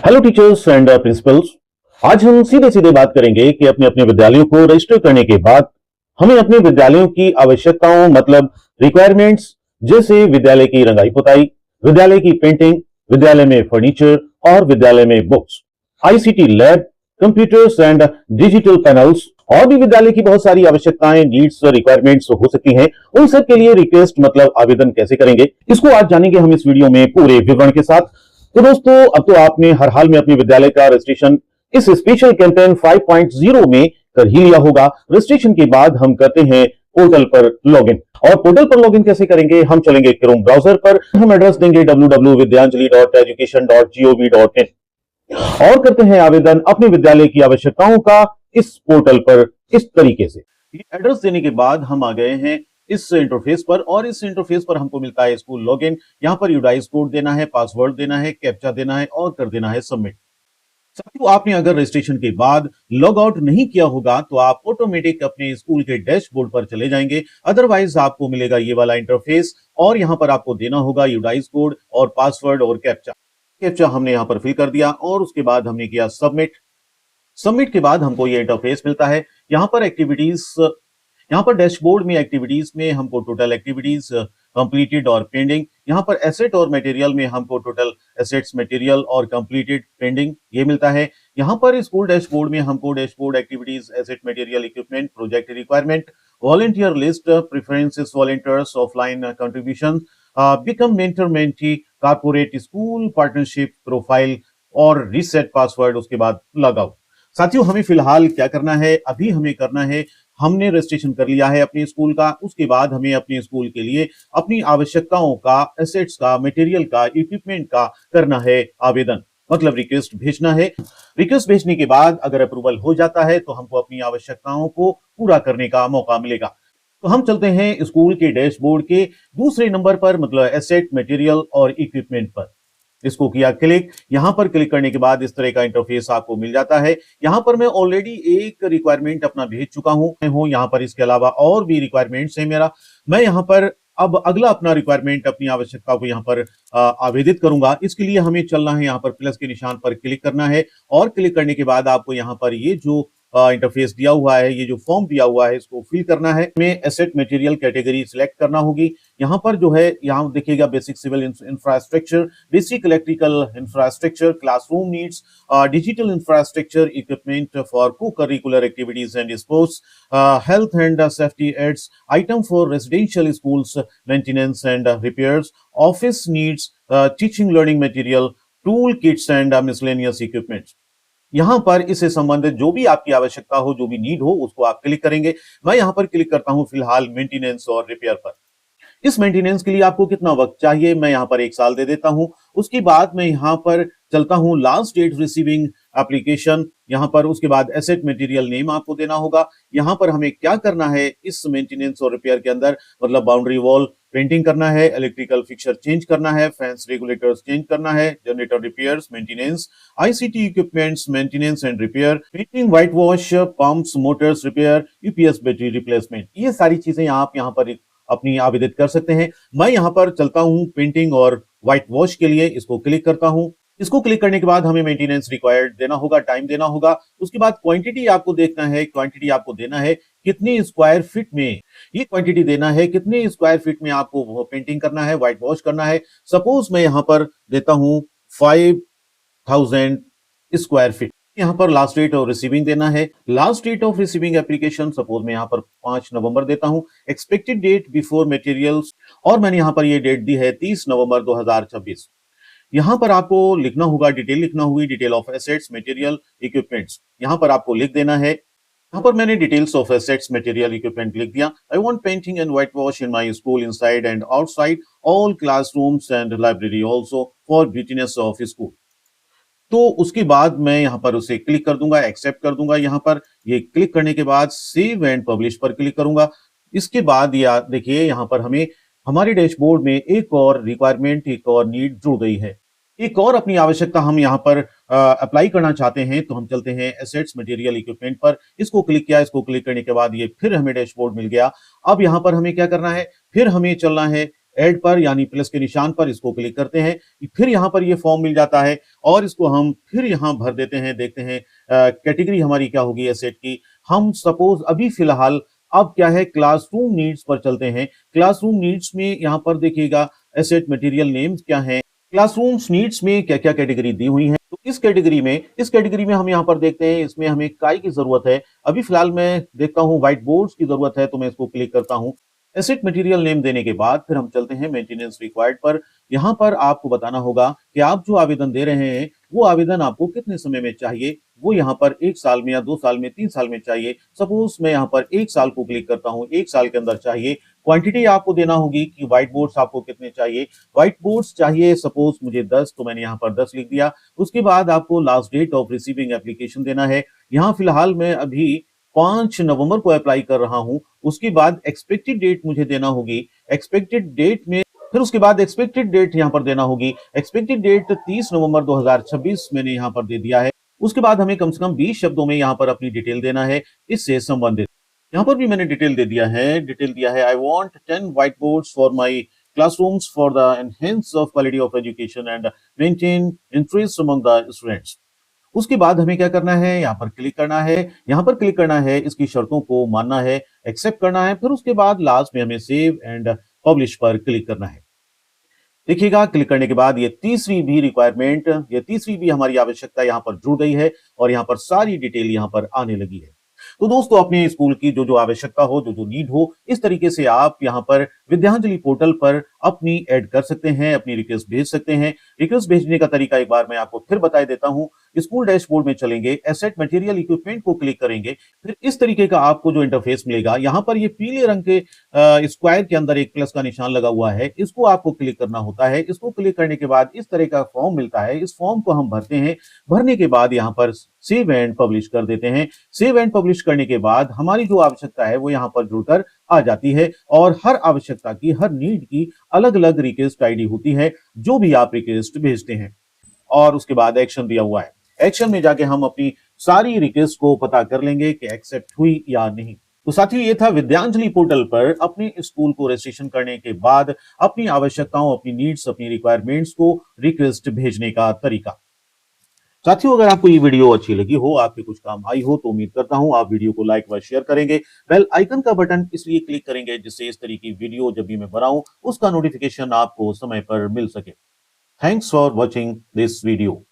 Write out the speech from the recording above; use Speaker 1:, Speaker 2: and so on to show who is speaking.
Speaker 1: Hello teachers and principles. आज हम सीधे सीधे बात करेंगे कि अपने अपने विद्यालयों को रजिस्टर करने के बाद हमें अपने विद्यालयों की आवश्यकताओं मतलब रिक्वायरमेंट्स जैसे विद्यालय की रंगाई पुताई, विद्यालय की पेंटिंग, विद्यालय में फर्नीचर और विद्यालय में books, ICT lab, computers and digital panels और भी विद्यालय की बहुत सारी आवश्यकताएं, नीड्स, रिक्वायरमेंट्स हो सकती हैं। उन सब के लिए रिक्वेस्ट मतलब आवेदन कैसे करेंगे, इसको आज जानेंगे हम इस वीडियो में पूरे विवरण के साथ। तो दोस्तों, अब तो आपने हर हाल में अपने विद्यालय का रजिस्ट्रेशन इस स्पेशल कैंपेन 5.0 में कर ही लिया होगा। रजिस्ट्रेशन के बाद हम करते हैं पोर्टल पर लॉगिन। और पोर्टल पर लॉगिन कैसे करेंगे? हम चलेंगे क्रोम ब्राउजर पर, हम एड्रेस देंगे www.vidyanjali.education.gov.in और करते हैं आवेदन अपने विद्यालय की आवश्यकताओं का इस पोर्टल पर इस तरीके से। एड्रेस देने के बाद हम आ गए हैं इस इंटरफेस पर और इस इंटरफेस पर हमको मिलता है स्कूल लॉगिन। यहां पर यूडाइस कोड देना है, पासवर्ड देना है, कैप्चा देना है और कर देना है सबमिट। साथियों, आपने अगर रजिस्ट्रेशन के बाद लॉग आउट नहीं किया होगा तो आप ऑटोमेटिक अपने स्कूल के डैशबोर्ड पर चले जाएंगे। अदरवाइज आपको मिलेगा ये वाला इंटरफेस और यहां पर आपको देना होगा यूडाइस कोड और पासवर्ड और कैप्चा। कैप्चा हमने यहां पर फिल कर दिया और उसके बाद हमने किया सबमिट। सबमिट के बाद हमको ये इंटरफेस मिलता है। यहां पर एक्टिविटीज, यहाँ पर डैशबोर्ड में एक्टिविटीज में हमको टोटल एक्टिविटीज, कंप्लीटेड और पेंडिंग, यहाँ पर एसेट और मटेरियल में हमको टोटल एसेट्स, मटेरियल और कंप्लीटेड, पेंडिंग ये मिलता है। यहाँ पर स्कूल डैशबोर्ड में हमको dashboard activities, asset, material, equipment, project requirement, volunteer list, preferences, volunteers, offline contribution, become mentor mentee, corporate school partnership, profile और रीसेट पासवर्ड, उसके बाद लॉग आउट। साथियों, हमें फिलहाल क्या करना है? अभी हमें करना है, हमने रजिस्ट्रेशन कर लिया है अपने स्कूल का, उसके बाद हमें अपने स्कूल के लिए अपनी आवश्यकताओं का, एसेट्स का, मटेरियल का, इक्विपमेंट का करना है आवेदन, मतलब रिक्वेस्ट भेजना है। रिक्वेस्ट भेजने के बाद अगर अप्रूवल हो जाता है तो हमको अपनी आवश्यकताओं को पूरा करने का मौका मिलेगा। तो हम चलते हैं स्कूल के डैशबोर्ड के दूसरे नंबर पर, मतलब एसेट, मटेरियल और इक्विपमेंट पर। इसको किया क्लिक। यहां पर क्लिक करने के बाद इस तरह का इंटरफेस आपको मिल जाता है। यहां पर मैं ऑलरेडी एक रिक्वायरमेंट अपना भेज चुका हूं। यहां पर इसके अलावा और भी रिक्वायरमेंट्स है मेरा। मैं यहां पर अब अगला अपना रिक्वायरमेंट, अपनी आवश्यकता को यहां पर आवेदित करूंगा। इसके लिए हमें चलना है, यहां पर प्लस के निशान पर क्लिक करना है और क्लिक करने के बाद आपको यहां पर ये जो इंटरफेस दिया हुआ है, ये जो फॉर्म दिया हुआ है, इसको फिल करना है। हमें एसेट मटेरियल कैटेगरी सिलेक्ट करना होगी। यहाँ पर जो है, यहाँ देखिएगा basic civil infrastructure, basic electrical infrastructure, classroom needs, digital infrastructure, equipment for co curricular activities and sports, health and safety aids, item for residential schools, maintenance and repairs, office needs, teaching learning material, tool kits and miscellaneous equipments. यहां पर इससे संबंधित जो भी आपकी आवश्यकता हो, जो भी नीड हो, उसको आप क्लिक करेंगे। मैं यहां पर क्लिक करता हूं फिलहाल मेंटेनेंस और रिपेयर पर। इस मेंटेनेंस के लिए आपको कितना वक्त चाहिए? मैं यहां पर 1 साल दे देता हूं। उसके बाद मैं यहां पर चलता हूं लास्ट डेट रिसीविंग एप्लीकेशन। यहां पर उसके बाद एसेट मटेरियल नेम आपको देना होगा। यहां पर हमें क्या करना है इस मेंटेनेंस और रिपेयर के अंदर, मतलब बाउंड्री वॉल पेंटिंग करना है, इलेक्ट्रिकल फिक्सचर चेंज करना है, फैंस रेगुलेटर्स चेंज करना है, generator repairs maintenance, ICT equipments maintenance and repair, painting, white wash, pumps, Motors repair, UPS battery replacement. ये सारी चीजें आप यहां पर अपनी आवेदित कर सकते हैं। मैं यहां पर चलता हूं पेंटिंग और व्हाइट वॉश के लिए, इसको क्लिक करता हूं। इसको क्लिक करने के बाद हमें मेंटेनेंस रिक्वायर्ड देना होगा, टाइम देना होगा। उसके बाद क्वांटिटी आपको देखना है, क्वांटिटी आपको देना है कितनी स्क्वायर फीट में, ये क्वांटिटी देना है कितनी स्क्वायर फीट में आपको पेंटिंग करना है, व्हाइट वॉश करना है। सपोज मैं यहां पर देता हूं 5000 स्क्वायर फीट। यहाँ पर लास्ट डेट ऑफ रिसीविंग देना है। Last date of receiving application suppose मैं यहाँ पर 5 नवंबर देता हूँ। एक्सपेक्टेड डेट बिफोर मटेरियल्स, और मैंने यहाँ पर ये डेट दी है 30 नवंबर 2026। यहाँ पर आपको लिखना होगा, डिटेल लिखना होगी, detail of assets, material, equipments. यहाँ पर आपको लिख देना है। यहाँ पर मैंने details of assets, material, equipment लिख दिया। I want painting and white wash in my school inside and outside all classrooms and library also for beautiness of school. तो उसके बाद मैं यहां पर उसे क्लिक कर दूंगा, एक्सेप्ट कर दूंगा। यहां पर ये क्लिक करने के बाद सेव एंड पब्लिश पर क्लिक करूंगा। इसके बाद ये देखिए, यहां पर हमें हमारे डैशबोर्ड में एक और रिक्वायरमेंट, एक और नीड जुड़ गई है। एक और अपनी आवश्यकता हम यहाँ पर अप्लाई करना चाहते हैं, तो हम चलते हैं एसेट्स, मटेरियल, इक्विपमेंट पर। इसको क्लिक किया। इसको क्लिक करने के बाद ये फिर हमें डैशबोर्ड मिल गया। अब यहाँ पर हमें क्या करना है? फिर हमें चलना है ऐड पर यानी प्लस के निशान पर इसको क्लिक करते हैं, फिर यहाँ पर ये फॉर्म मिल जाता है और इसको हम फिर यहाँ भर देते हैं। देखते हैं कैटेगरी हमारी क्या होगी एसेट की। हम सपोज अभी फिलहाल अब क्या है, क्लासरूम नीड्स पर चलते हैं। क्लासरूम नीड्स में यहाँ पर देखिएगा एसेट मटेरियल नेम्स क्या है, क्लासरूम नीड्स में क्या क्या कैटेगरी दी हुई है। तो इस कैटेगरी में हम यहाँ पर देखते हैं, इसमें हमें काई की जरूरत है। अभी फिलहाल मैं देखता हूँ व्हाइट बोर्ड्स की जरूरत है, तो मैं इसको क्लिक करता हूँ। एसेट मटेरियल नेम देने के बाद फिर हम चलते हैं मेंटेनेंस रिक्वायर्ड पर। यहाँ पर आपको बताना होगा कि आप जो आवेदन दे रहे हैं वो आवेदन आपको कितने समय में चाहिए। वो यहाँ पर 1 साल में या 2 साल में, 3 साल में चाहिए। सपोज मैं यहाँ पर 1 साल को क्लिक करता हूँ, 1 साल के अंदर चाहिए। क्वांटिटी आपको देना होगी कि व्हाइट बोर्ड्स आपको कितने चाहिए। व्हाइट बोर्ड्स चाहिए सपोज मुझे 10, तो मैंने यहाँ पर 10 लिख दिया। उसके बाद आपको last date of receiving application देना है। यहाँ फिलहाल मैं अभी 5 नवंबर को अप्लाई कर रहा हूं। उसके बाद एक्सपेक्टेड डेट मुझे देना होगी। एक्सपेक्टेड डेट में फिर उसके बाद एक्सपेक्टेड डेट यहां पर देना होगी। एक्सपेक्टेड डेट 30 नवंबर 2026 मैंने यहां पर दे दिया है। उसके बाद हमें कम से कम 20 शब्दों में यहां पर अपनी डिटेल देना है इससे संबंधित। यहां पर भी मैंने डिटेल दे दिया है, डिटेल दिया है। I want 10 white boards for my classrooms for the enhance of quality of education and maintain interest among the students. उसके बाद हमें क्या करना है, यहाँ पर क्लिक करना है। यहाँ पर क्लिक करना है, इसकी शर्तों को मानना है, एक्सेप्ट करना है। फिर उसके बाद लास्ट में हमें सेव एंड पब्लिश पर क्लिक करना है। देखिएगा क्लिक करने के बाद ये तीसरी भी हमारी आवश्यकता यहाँ पर जुड़ गई है और यहाँ पर सारी डिटेल यहाँ पर आने लगी है। तो दोस्तों अपने स्कूल की जो जो आवश्यकता हो, जो जो नीड हो, इस तरीके से आप यहाँ पर विद्यांजलि पोर्टल पर अपनी ऐड कर सकते हैं, अपनी रिक्वेस्ट भेज सकते हैं। रिक्वेस्ट भेजने का तरीका एक बार मैं आपको फिर बता देता हूँ। स्कूल डैशबोर्ड में चलेंगे, एसेट मटेरियल इक्विपमेंट को क्लिक करेंगे, फिर इस तरीके का आपको जो इंटरफेस मिलेगा, यहाँ पर ये पीले रंग के स्क्वायर के अंदर एक प्लस का निशान लगा हुआ है, इसको आपको क्लिक करना होता है। इसको क्लिक करने के बाद इस तरह का फॉर्म मिलता है, इस फॉर्म को हम भरते हैं। भरने के बाद यहाँ पर सेव एंड पब्लिश कर देते हैं। सेव एंड पब्लिश करने के बाद हमारी जो आवश्यकता है वो यहाँ पर जुड़कर आ जाती है और हर आवश्यकता की, हर नीड की अलग अलग रिक्वेस्ट आईडी होती है जो भी आप रिक्वेस्ट भेजते हैं। और उसके बाद एक्शन दिया हुआ है, एक्शन में जाके हम अपनी सारी रिक्वेस्ट को पता कर लेंगे कि एक्सेप्ट हुई या नहीं। तो साथियों ये था विद्यांजलि पोर्टल पर अपने स्कूल को रजिस्ट्रेशन करने के बाद अपनी आवश्यकताओं, अपनी नीड्स, अपनी रिक्वायरमेंट्स को रिक्वेस्ट भेजने का तरीका। साथियों अगर आपको ये वीडियो अच्छी लगी हो, आपके कुछ काम आई हो, तो उम्मीद करता हूं आप वीडियो को लाइक व शेयर करेंगे। बेल आइकन का बटन इसलिए क्लिक करेंगे जिससे इस तरह की वीडियो जब भी मैं बनाऊं उसका नोटिफिकेशन आपको समय पर मिल सके। Thanks for watching this video.